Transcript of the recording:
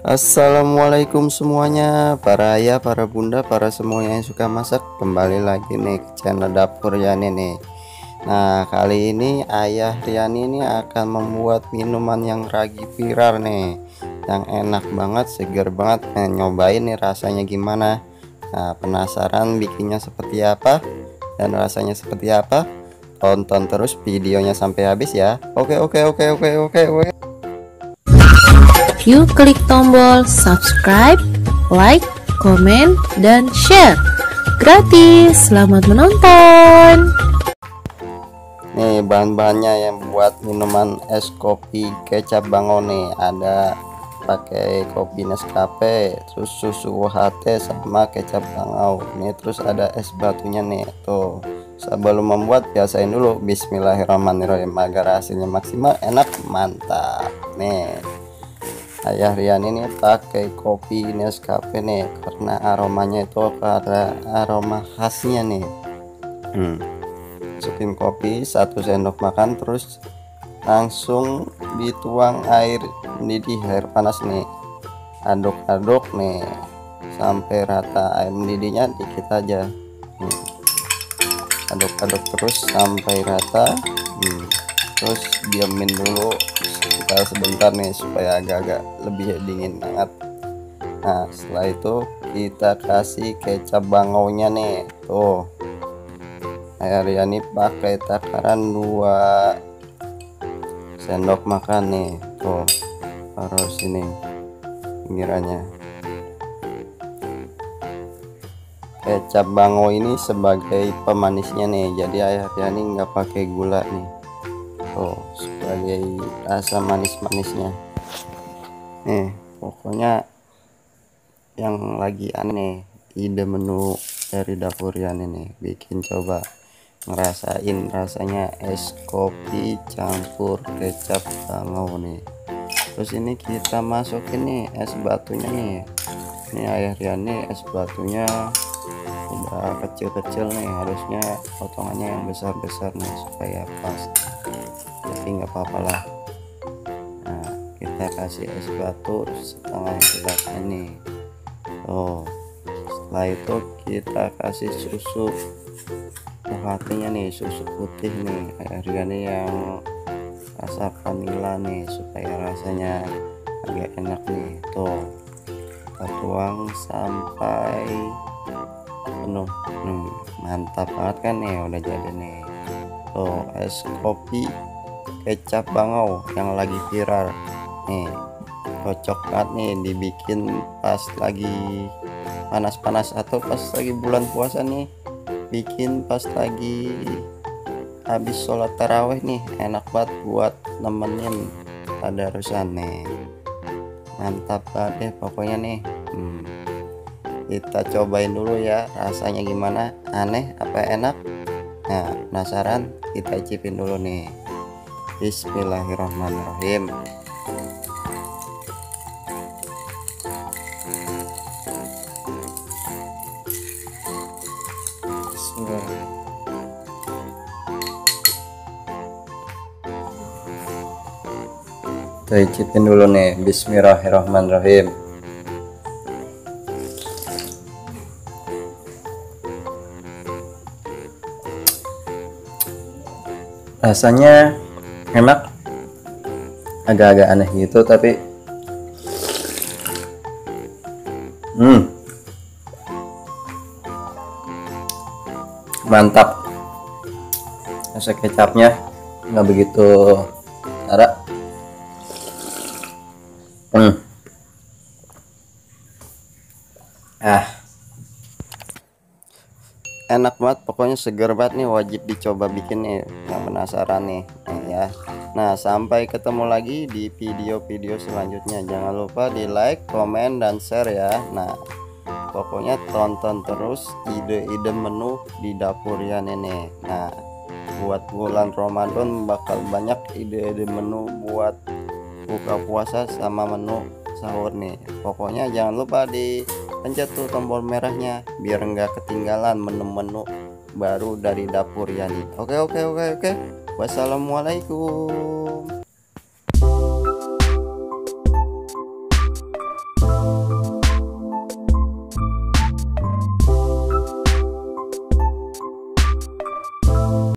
Assalamualaikum semuanya, para ayah, para bunda, para semuanya yang suka masak. Kembali lagi nih ke channel Dapur Yani nih. Nah, kali ini ayah Riani ini akan membuat minuman yang lagi viral nih, yang enak banget, seger banget. Nyobain nih rasanya gimana. Nah, penasaran bikinnya seperti apa dan rasanya seperti apa? Tonton terus videonya sampai habis ya. Oke oke oke oke oke oke. Yuk klik tombol subscribe, like, komen, dan share. Gratis, selamat menonton. Nih bahan-bahannya yang buat minuman es kopi kecap bango nih. Ada pakai kopi Nescafe, terus susu UHT sama kecap bango. Nih terus ada es batunya nih. Tuh, sebelum membuat biasain dulu Bismillahirrahmanirrahim agar hasilnya maksimal, enak, mantap. Nih ayah Rian ini pakai kopi Nescafe nih karena aromanya itu ada aroma khasnya nih. Masukin kopi 1 sendok makan, terus langsung dituang air mendidih, air panas nih. Aduk-aduk nih sampai rata, air mendidihnya dikit aja. Aduk-aduk terus sampai rata. Terus diamin dulu sebentar nih supaya agak-agak lebih dingin banget. Nah setelah itu kita kasih kecap bangonya nih. Tuh ayah Riani pakai takaran 2 sendok makan nih. Tuh taruh sini pinggirannya. Kecap bango ini sebagai pemanisnya nih, jadi ayah Riani nggak pakai gula nih. Tuh sebagai rasa manis-manisnya nih. Pokoknya yang lagi aneh ide menu dari Dapur Yani nih, bikin coba ngerasain rasanya es kopi campur kecap bango nih. Terus ini kita masukin nih es batunya nih. Ini ayah Riani es batunya udah kecil-kecil nih, harusnya potongannya yang besar-besar nih supaya pas, tapi nggak apa-apa lah. Nah kita kasih es batu setengah gelas ini. Setelah itu kita kasih susu UHT nya nih, susu putih nih ayah Riani yang rasa vanila nih supaya rasanya agak enak nih. Tuh kita tuang sampai penuh. Mantap banget kan nih, udah jadi nih. Tuh es kopi kecap bango yang lagi viral nih, cocok banget nih dibikin pas lagi panas-panas atau pas lagi bulan puasa nih, bikin pas lagi habis sholat taraweh nih, enak banget buat nemenin tadarusan nih. Mantap banget deh pokoknya nih. Kita cobain dulu ya rasanya gimana, aneh apa enak. Nah penasaran, kita cipin dulu nih. Bismillahirrahmanirrahim. Kita cipin dulu nih. Bismillahirrahmanirrahim. Rasanya enak, agak-agak aneh gitu tapi mantap. Rasa kecapnya nggak begitu ada. Enak banget pokoknya, seger banget nih, wajib dicoba bikin nih yang penasaran nih, ya. Nah sampai ketemu lagi di video-video selanjutnya, jangan lupa di like, komen, dan share ya. Nah pokoknya tonton terus ide-ide menu di Dapur Yani nih. Nah buat bulan Ramadan bakal banyak ide-ide menu buat buka puasa sama menu sahur nih. Pokoknya jangan lupa dipencet tuh tombol merahnya biar nggak ketinggalan menu-menu baru dari Dapur Yani. Oke. Wassalamualaikum. ya.